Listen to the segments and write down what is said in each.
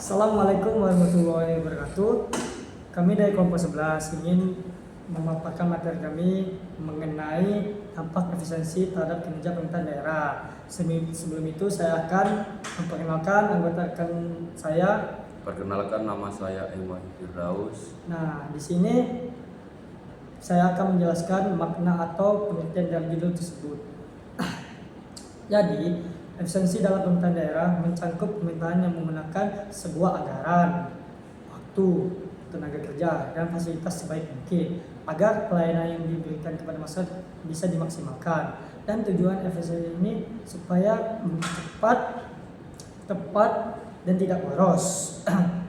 Assalamualaikum warahmatullahi wabarakatuh. Kami dari kelompok 11 ingin memaparkan materi kami mengenai dampak efisiensi terhadap kinerja pemerintahan daerah. Sebelum itu saya akan memperkenalkan anggota rekan saya. Perkenalkan, nama saya Iwan Firdaus. Nah, di sini saya akan menjelaskan makna atau pengertian dari judul tersebut. Jadi, efisiensi dalam pemerintahan daerah mencangkup pemerintahan yang menggunakan sebuah anggaran, waktu, tenaga kerja, dan fasilitas sebaik mungkin agar pelayanan yang diberikan kepada masyarakat bisa dimaksimalkan. Dan tujuan efisiensi ini supaya cepat, tepat, dan tidak boros.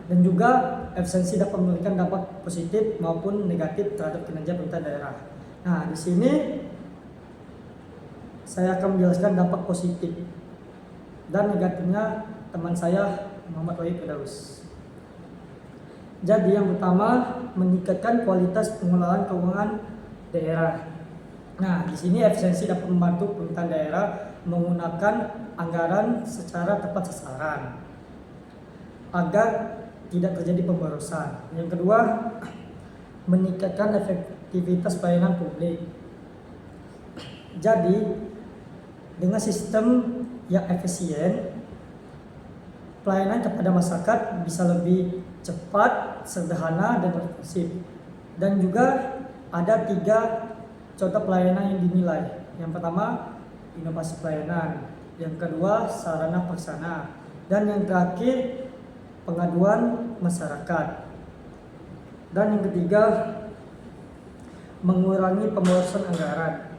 Dan juga efisiensi dapat memberikan dampak positif maupun negatif terhadap kinerja pemerintahan daerah. Nah, di sini saya akan menjelaskan dampak positif dan negatifnya teman saya Muhammad Wahyu Firdaus. Jadi yang pertama, meningkatkan kualitas pengelolaan keuangan daerah. Nah, di sini efisiensi dapat membantu pemerintahan daerah menggunakan anggaran secara tepat sasaran agar tidak terjadi pemborosan. Yang kedua, meningkatkan efektivitas pelayanan publik. Jadi, dengan sistem yang efisien, pelayanan kepada masyarakat bisa lebih cepat, sederhana, dan efektif. Dan juga ada 3 contoh pelayanan yang dinilai. Yang pertama, inovasi pelayanan. Yang kedua, sarana prasarana. Dan yang terakhir, pengaduan masyarakat. Dan yang ketiga, mengurangi pemborosan anggaran.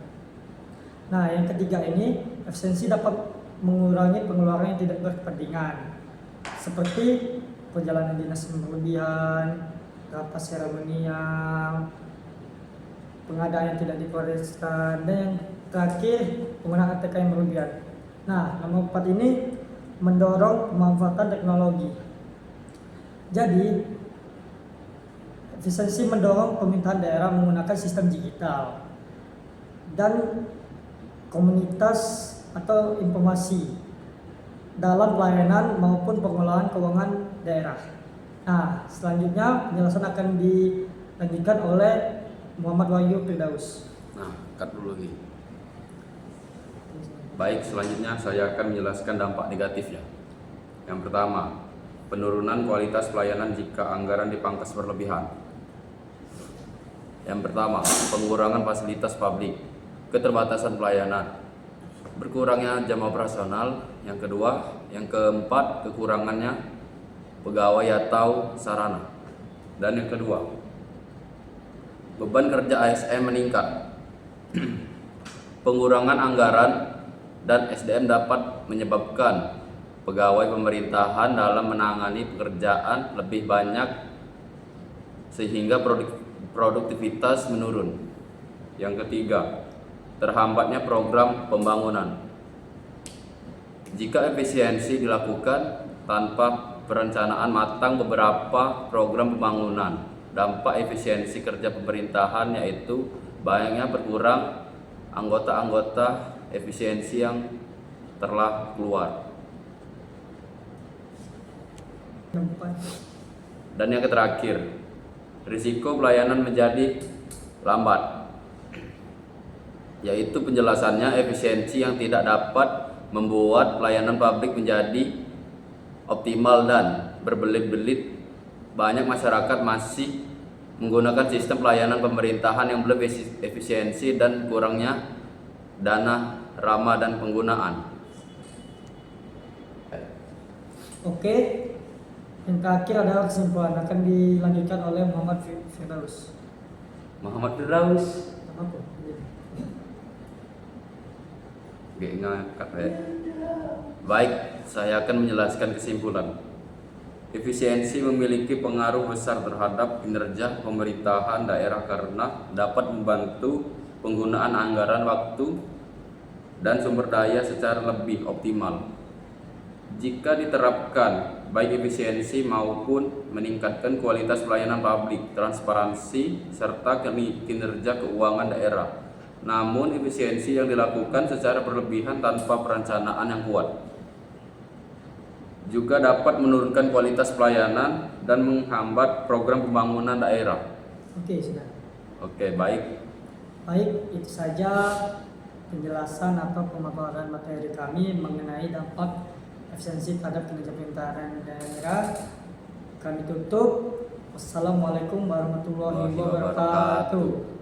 Nah, yang ketiga ini, efisiensi dapat mengurangi pengeluaran yang tidak berkepentingan, seperti perjalanan dinas yang berlebihan, rapat seremonial, pengadaan yang tidak diprioritaskan, dan yang terakhir, penggunaan ATK yang berlebihan. Nah, nomor 4 ini mendorong pemanfaatan teknologi. Jadi, efisiensi mendorong pemerintahan daerah menggunakan sistem digital dan komunitas atau informasi dalam pelayanan maupun pengelolaan keuangan daerah. Nah, selanjutnya penjelasan akan dilanjutkan oleh Muhammad Wahyu Firdaus. Nah, cut dulu lagi. Baik, selanjutnya saya akan menjelaskan dampak negatifnya. Yang pertama, penurunan kualitas pelayanan jika anggaran dipangkas berlebihan. Yang pertama, pengurangan fasilitas publik, keterbatasan pelayanan, berkurangnya jam operasional. Yang kedua, yang keempat, kekurangannya pegawai atau sarana. Dan yang kedua, beban kerja ASN meningkat. Pengurangan anggaran dan SDM dapat menyebabkan pegawai pemerintahan dalam menangani pekerjaan lebih banyak sehingga produktivitas menurun. Yang ketiga, terhambatnya program pembangunan. Jika efisiensi dilakukan tanpa perencanaan matang beberapa program pembangunan, dampak efisiensi kerja pemerintahan yaitu banyaknya berkurang anggota-anggota efisiensi yang telah keluar. Dan yang terakhir, risiko pelayanan menjadi lambat, yaitu penjelasannya efisiensi yang tidak dapat membuat pelayanan publik menjadi optimal dan berbelit-belit. Banyak masyarakat masih menggunakan sistem pelayanan pemerintahan yang belum efisiensi dan kurangnya dana ramah dan penggunaan. Oke, yang terakhir adalah kesimpulan akan dilanjutkan oleh Muhammad Firdaus. Muhammad Firdaus. Apa? Baik, saya akan menjelaskan kesimpulan. Efisiensi memiliki pengaruh besar terhadap kinerja pemerintahan daerah karena dapat membantu penggunaan anggaran, waktu, dan sumber daya secara lebih optimal. Jika diterapkan, baik efisiensi maupun meningkatkan kualitas pelayanan publik, transparansi, serta kinerja keuangan daerah. Namun efisiensi yang dilakukan secara berlebihan tanpa perencanaan yang kuat juga dapat menurunkan kualitas pelayanan dan menghambat program pembangunan daerah. Oke, sudah. Oke, baik. Baik, itu saja penjelasan atau pemaparan materi kami mengenai dampak efisiensi terhadap kinerja pemerintahan daerah. Kami tutup. Wassalamualaikum warahmatullahi wabarakatuh.